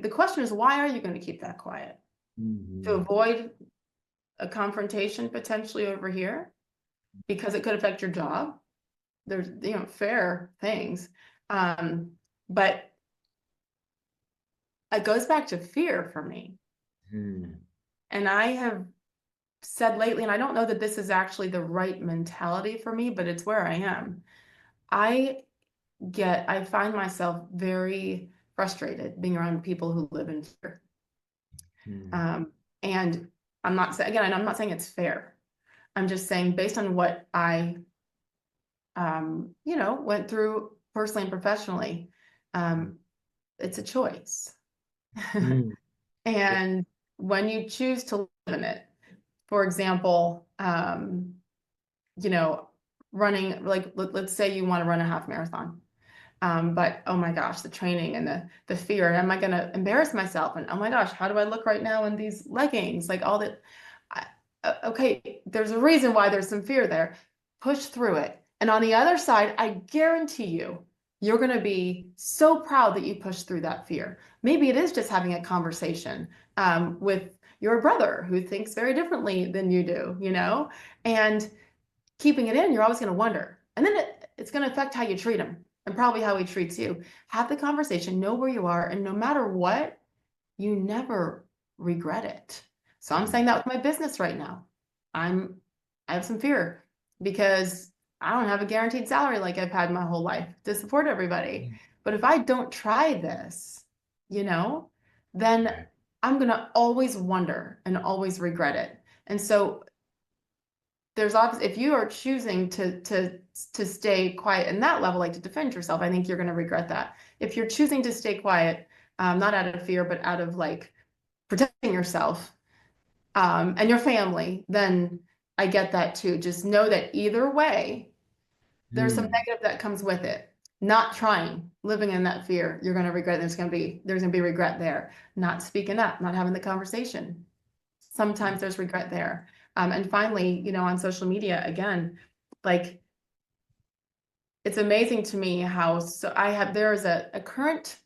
the question is, why are you going to keep that quiet? To avoid a confrontation potentially over here, because it could affect your job. There's, fair things. But it goes back to fear for me. And I have said lately, and I don't know that this is actually the right mentality for me, but it's where I am. I find myself very frustrated being around people who live in fear. And I'm not saying, again, I'm not saying it's fair. I'm just saying, based on what I, went through personally and professionally, it's a choice. And when you choose to live in it, for example, running, like, let's say you want to run a half marathon. But oh my gosh, the training and the fear, am I going to embarrass myself? And oh my gosh, how do I look right now in these leggings? Like all that. Okay, there's a reason why there's some fear there. Push through it. And on the other side, I guarantee you're going to be so proud that you pushed through that fear. Maybe it is just having a conversation with your brother who thinks very differently than you do, and keeping it in, you're always going to wonder. And then it's going to affect how you treat him and probably how he treats you. Have the conversation, know where you are, and no matter what, you never regret it. So I'm saying that with my business right now. I have some fear because I don't have a guaranteed salary like I've had my whole life to support everybody. But if I don't try this, then I'm going to always wonder and always regret it. And so there's obviously, if you are choosing to stay quiet in that level, like to defend yourself, I think you're going to regret that. If you're choosing to stay quiet, not out of fear, but out of like protecting yourself and your family, then I get that too. Just know that either way, there's some negative that comes with it. Not trying, living in that fear, you're going to regret. There's going to be regret there. Not speaking up, not having the conversation. Sometimes there's regret there. And finally, on social media, again, like, it's amazing to me how, there is a current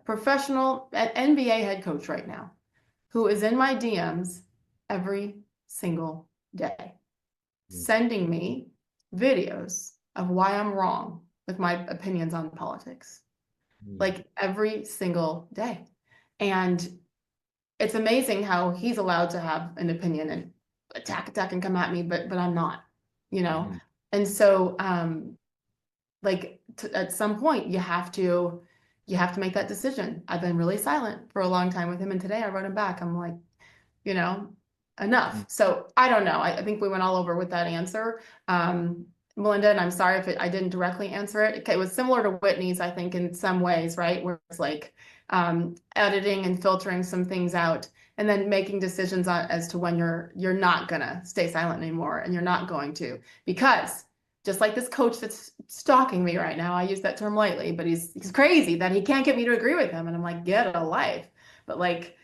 professional NBA head coach right now who is in my DMs every single day, sending me videos of why I'm wrong with my opinions on politics, like every single day. And it's amazing how he's allowed to have an opinion and attack and come at me, but I'm not, And so, at some point you have to make that decision. I've been really silent for a long time with him. And today I wrote him back. I'm like, enough. So I don't know. I think we went all over with that answer. Melinda, and I'm sorry if I didn't directly answer it. It was similar to Whitney's, I think, in some ways, right? Where it's like editing and filtering some things out and then making decisions as to when you're not gonna stay silent anymore and you're not going to, because just like this coach that's stalking me right now, I use that term lightly, but he's crazy that he can't get me to agree with him. And I'm like, get a life. But like,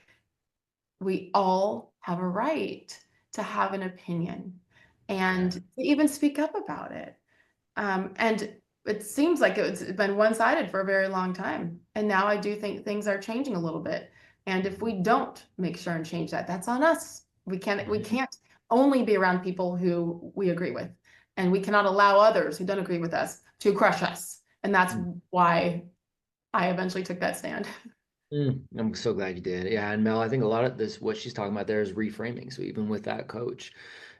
we all have a right to have an opinion and to even speak up about it. And it seems like it's been one-sided for a very long time. And now I do think things are changing a little bit. And if we don't make sure and change that, that's on us. We can't only be around people who we agree with. And we cannot allow others who don't agree with us to crush us. And that's why I eventually took that stand. I'm so glad you did. Yeah, and Mel, I think a lot of this, what she's talking about there, is reframing. So even with that coach,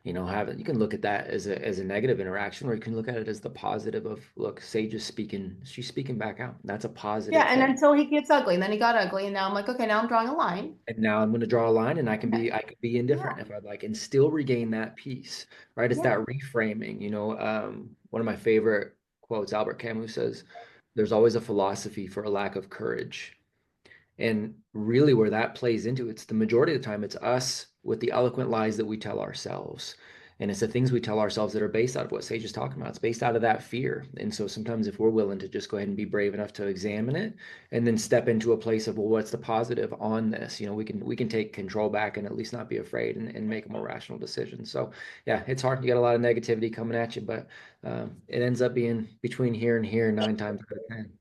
you can look at that as a negative interaction, or you can look at it as the positive of, look, Sage is speaking, she's speaking back out. That's a positive Yeah, and thing. until he gets ugly, and then he got ugly, and now I'm like, okay, now I'm drawing a line. And now I'm going to draw a line, and I could be indifferent if I'd like, and still regain that peace, right? It's that reframing. One of my favorite quotes, Albert Camus says, "There's always a philosophy for a lack of courage." And really where that plays into, it's the majority of the time, it's us with the eloquent lies that we tell ourselves. And it's the things we tell ourselves that are based out of what Sage is talking about. It's based out of that fear. And so sometimes if we're willing to just go ahead and be brave enough to examine it and then step into a place of, well, what's the positive on this? We can take control back and at least not be afraid and make a more rational decision. So yeah, it's hard. You got a lot of negativity coming at you, but it ends up being between here and here 9 times out of 10.